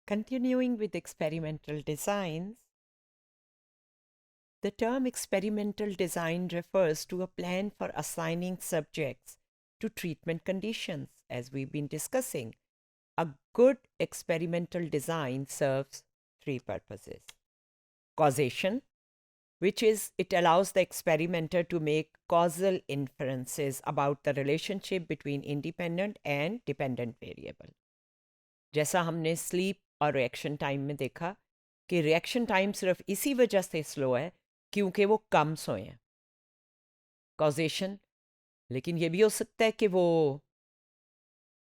Continuing with experimental designs, the term experimental design refers to a plan for assigning subjects to treatment conditions, as we've been discussing. A good experimental design serves three purposes. Causation, which is it allows the experimenter to make causal inferences about the relationship between independent and dependent variable. जैसा हमने sleep और reaction time में देखा कि reaction time सिर्फ इसी वजह से स्लो है क्योंकि वो कम सोए हैं. कॉजेशन, लेकिन ये भी हो सकता है कि वो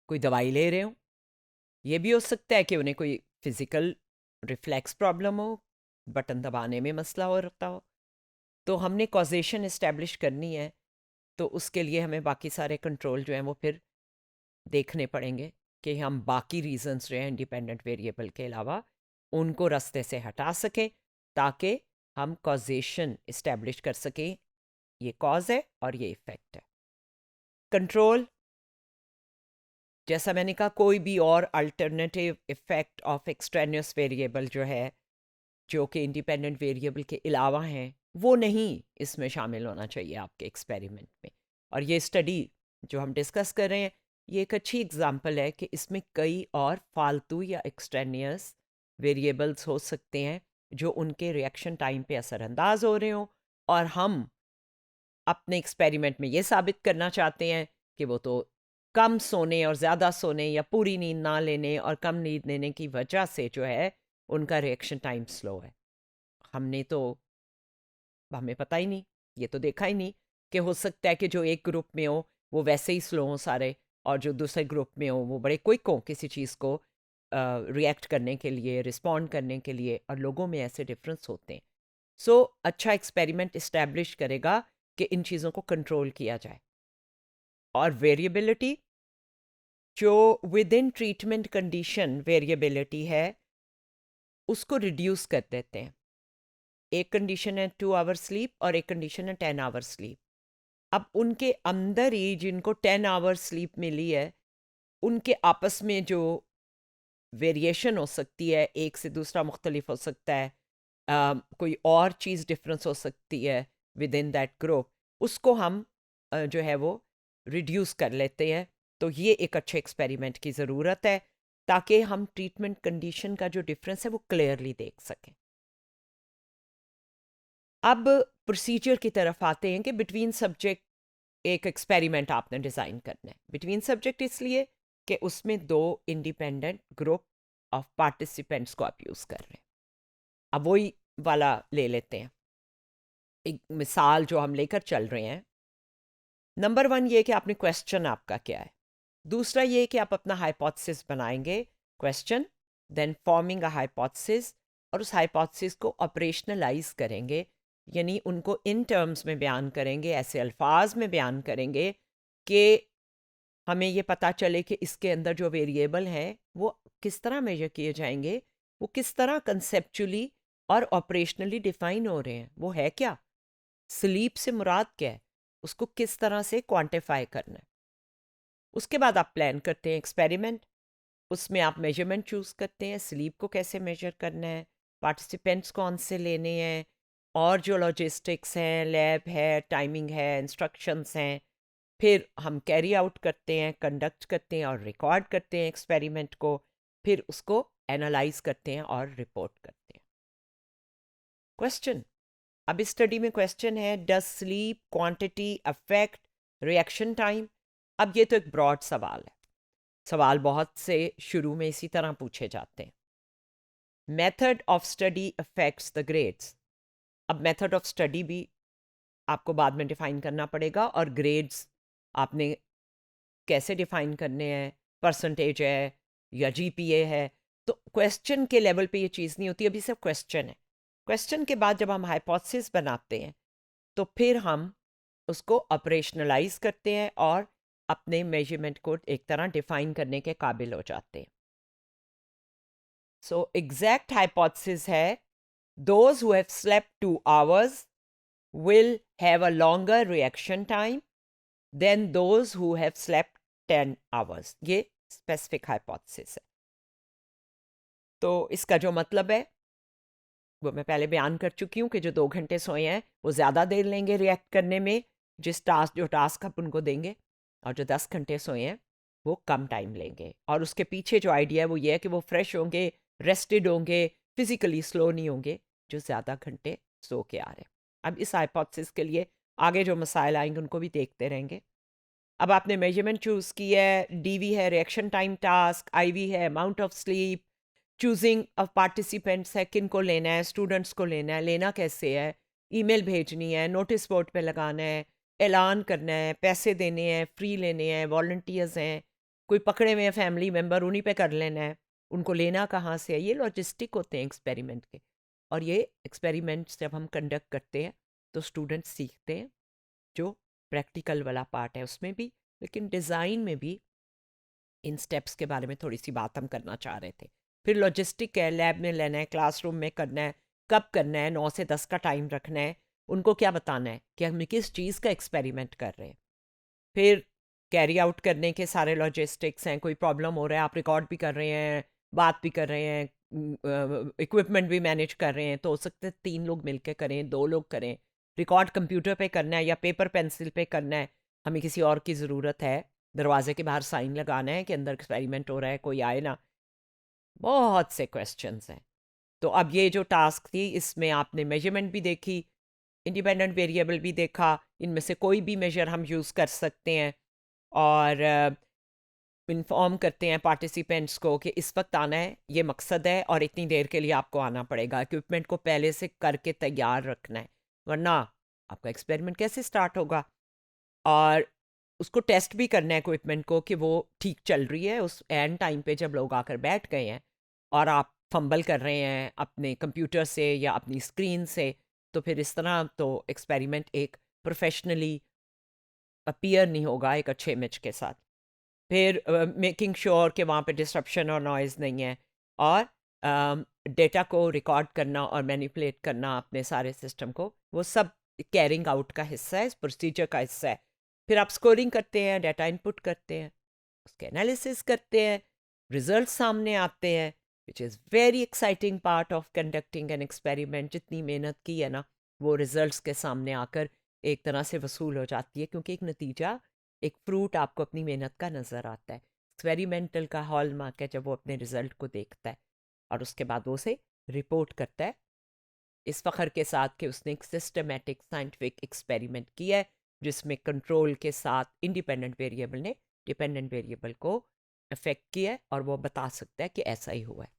कोई दवाई ले रहे हो, ये भी हो सकता है कि उन्हें कोई फिजिकल रिफ्लेक्स प्रॉब्लम हो, बटन दबाने में मसला हो रखता हो. तो हमने कॉजेशन इस्टेब्लिश करनी है, तो उसके लिए हमें बाकी सारे कंट्रोल जो हैं वो फिर देखने पड़ेंगे कि हम बाकी रीजंस जो हैं इंडिपेंडेंट वेरिएबल के अलावा उनको रास्ते से हटा सकें ताकि हम कॉजेशन इस्टेब्लिश कर सकें. ये कॉज है और ये इफेक्ट है. कंट्रोल, जैसा मैंने कहा, कोई भी और alternative effect of extraneous variable जो है, जो कि इंडिपेंडेंट वेरिएबल के अलावा हैं, वो नहीं इसमें शामिल होना चाहिए आपके एक्सपेरिमेंट में. और ये स्टडी जो हम डिस्कस कर रहे हैं, ये एक अच्छी एग्जांपल है कि इसमें कई और फालतू या एक्सट्रेनियस वेरिएबल्स हो सकते हैं जो उनके रिएक्शन टाइम पे असरअंदाज हो रहे हों, और हम अपने एक्सपेरिमेंट में ये साबित करना चाहते हैं कि वो तो कम सोने और ज़्यादा सोने या पूरी नींद ना लेने और कम नींद लेने की वजह से जो है उनका रिएक्शन टाइम स्लो है. हमें पता ही नहीं, ये तो देखा ही नहीं कि हो सकता है कि जो एक ग्रुप में हो वो वैसे ही स्लो हों सारे, और जो दूसरे ग्रुप में हो वो बड़े क्विक हों किसी चीज़ को रिएक्ट करने के लिए, रिस्पॉन्ड करने के लिए, और लोगों में ऐसे डिफरेंस होते हैं. सो अच्छा एक्सपेरिमेंट इस्टेब्लिश करेगा कि इन चीज़ों को कंट्रोल किया जाए. और वेरिएबिलिटी, जो with in treatment condition variability है, उसको रिड्यूस कर देते हैं. एक कंडीशन है 2 आवर स्लीप और एक कंडीशन है 10 आवर स्लीप. अब उनके अंदर ही जिनको 10 आवर स्लीप मिली है, उनके आपस में जो वेरिएशन हो सकती है, एक से दूसरा मुख्तलिफ हो सकता है, कोई और चीज़ डिफरेंस हो सकती है विद इन दैट ग्रुप, उसको हम जो है वो रिड्यूस कर लेते हैं. तो ये एक अच्छे एक्सपेरिमेंट की ज़रूरत है ताकि हम ट्रीटमेंट कंडीशन का जो डिफरेंस है वो क्लियरली देख सकें. अब प्रोसीजर की तरफ आते हैं कि बिटवीन सब्जेक्ट एक एक्सपेरिमेंट आपने डिज़ाइन करना है. बिटवीन सब्जेक्ट इसलिए कि उसमें 2 इंडिपेंडेंट ग्रुप ऑफ पार्टिसिपेंट्स को आप यूज़ कर रहे हैं. अब वही वाला ले लेते हैं, एक मिसाल जो हम लेकर चल रहे हैं. नंबर 1 ये कि आपने क्वेश्चन आपका क्या है. दूसरा ये कि आप अपना हाइपोथेसिस बनाएंगे, question, then forming a hypothesis, और उस हाइपोथेसिस को ऑपरेशनलाइज करेंगे, यानी उनको इन टर्म्स में बयान करेंगे, ऐसे अल्फाज में बयान करेंगे कि हमें ये पता चले कि इसके अंदर जो वेरिएबल हैं वो किस तरह मेजर किए जाएंगे, वो किस तरह कंसेप्चुअली और ऑपरेशनली डिफाइन हो रहे हैं, वो है क्या, स्लीप से मुराद क्या है, उसको किस तरह से क्वांटिफाई करना है. उसके बाद आप प्लान करते हैं एक्सपेरिमेंट. उसमें आप मेजरमेंट चूज़ करते हैं, स्लीप को कैसे मेजर करना है, पार्टिसिपेंट्स कौन से लेने हैं, और जो लॉजिस्टिक्स हैं, लैब है, टाइमिंग है, इंस्ट्रक्शंस हैं. फिर हम कैरी आउट करते हैं, कंडक्ट करते हैं और रिकॉर्ड करते हैं एक्सपेरिमेंट को. फिर उसको एनालाइज करते हैं और रिपोर्ट करते हैं. क्वेश्चन, अब इस स्टडी में क्वेश्चन है, does sleep quantity affect reaction time. अब ये तो एक ब्रॉड सवाल है, सवाल बहुत से शुरू में इसी तरह पूछे जाते हैं. Method of study affects the grades. अब मेथड ऑफ स्टडी भी आपको बाद में डिफाइन करना पड़ेगा, और ग्रेड्स आपने कैसे डिफाइन करने हैं, परसेंटेज है या जीपीए है. तो क्वेश्चन के लेवल पे ये चीज़ नहीं होती, अभी सिर्फ क्वेश्चन है. क्वेश्चन के बाद जब हम हाइपोथेसिस बनाते हैं तो फिर हम उसको ऑपरेशनलाइज करते हैं और अपने मेजरमेंट को एक तरह डिफाइन करने के काबिल हो जाते हैं. सो एग्जैक्ट हाइपोथेसिस है, those who have slept 2 hours will have a longer reaction time than those who have slept 10 hours. ये स्पेसिफिक हाइपोथेसिस है. तो इसका जो मतलब है वो मैं पहले बयान कर चुकी हूँ कि जो 2 घंटे सोए हैं वो ज़्यादा देर लेंगे रिएक्ट करने में जो टास्क आप उनको देंगे, और जो 10 घंटे सोए हैं वो कम टाइम लेंगे। और उसके पीछे जो आइडिया है वो ये है कि वो फ्रेश होंगे, रेस्टेड होंगे, फिजिकली स्लो नहीं होंगे जो ज़्यादा घंटे सो के आ रहे हैं। अब इस हाइपोथेसिस के लिए आगे जो मसाइल आएंगे उनको भी देखते रहेंगे। अब आपने मेजरमेंट चूज़ की है, डीवी है रिएक्शन टाइम टास्क, आईवी है amount of sleep, choosing of participants है, किन को लेना है, स्टूडेंट्स को लेना है, लेना कैसे है, ईमेल भेजनी है, नोटिस बोर्ड पे लगाना है, ऐलान करना है, पैसे देने हैं, फ्री लेने हैं, वॉल्टियर्स हैं, कोई पकड़े हुए हैं फैमिली मेम्बर उन्हीं पे कर लेना है, उनको लेना कहाँ से है। ये लॉजिस्टिक होते हैं एक्सपेरिमेंट के। और ये एक्सपेरिमेंट्स जब हम कंडक्ट करते हैं तो स्टूडेंट्स सीखते हैं, जो प्रैक्टिकल वाला पार्ट है उसमें भी, लेकिन डिज़ाइन में भी इन स्टेप्स के बारे में थोड़ी सी बात हम करना चाह रहे थे। फिर लॉजिस्टिक है, लैब में लेना है, क्लासरूम में करना है, कब करना है, 9 से 10 का टाइम रखना है, उनको क्या बताना है कि हम किस चीज़ का एक्सपेरिमेंट कर रहे हैं। फिर कैरी आउट करने के सारे लॉजिस्टिक्स हैं, कोई प्रॉब्लम हो रहा है आप रिकॉर्ड भी कर रहे हैं, बात भी कर रहे हैं, इक्विपमेंट भी मैनेज कर रहे हैं, तो हो सकता है 3 लोग मिलकर करें, 2 लोग करें। रिकॉर्ड कंप्यूटर पे करना है या पेपर पेंसिल पे करना है, हमें किसी और की ज़रूरत है, दरवाजे के बाहर साइन लगाना है कि अंदर एक्सपेरिमेंट हो रहा है, कोई आए ना। बहुत से क्वेश्चंस हैं। तो अब ये जो टास्क थी इसमें आपने मेजरमेंट भी देखी, इंडिपेंडेंट वेरिएबल भी देखा, इनमें से कोई भी मेजर हम यूज़ कर सकते हैं, और इन्फॉर्म करते हैं पार्टिसिपेंट्स को कि इस वक्त आना है, ये मकसद है, और इतनी देर के लिए आपको आना पड़ेगा। इक्विपमेंट को पहले से करके तैयार रखना है, वरना आपका एक्सपेरिमेंट कैसे स्टार्ट होगा। और उसको टेस्ट भी करना है इक्विपमेंट को कि वो ठीक चल रही है उस एंड टाइम पे जब लोग आकर बैठ गए हैं और आप फंबल कर रहे हैं अपने कंप्यूटर से या अपनी स्क्रीन से, तो फिर इस तरह तो एक्सपेरिमेंट एक प्रोफेशनली अपीयर नहीं होगा एक अच्छे इमेज के साथ। फिर मेकिंग श्योर कि वहाँ पे डिस्ट्रप्शन और नॉइज़ नहीं है, और डेटा को रिकॉर्ड करना और मैनिपुलेट करना अपने सारे सिस्टम को, वो सब कैरिंग आउट का हिस्सा है, इस प्रोसीजर का हिस्सा है। फिर आप स्कोरिंग करते हैं, डाटा इनपुट करते हैं, उसके एनालिसिस करते हैं, रिजल्ट सामने आते हैं, which is very exciting part of conducting an experiment. जितनी मेहनत की है ना वो रिजल्ट्स के सामने आकर एक तरह से वसूल हो जाती है, क्योंकि एक नतीजा, एक फ्रूट आपको अपनी मेहनत का नज़र आता है। एक्सपेरिमेंटल का हॉल मार्क है जब वो अपने रिजल्ट को देखता है और उसके बाद वो उसे रिपोर्ट करता है इस फ़ख्र के साथ कि उसने एक सिस्टमेटिक साइंटिफिक एक्सपेरिमेंट किया है, जिसमें कंट्रोल के साथ इंडिपेंडेंट वेरिएबल ने डिपेंडेंट वेरिएबल को अफेक्ट किया है, और वो बता सकता है कि ऐसा ही हुआ है।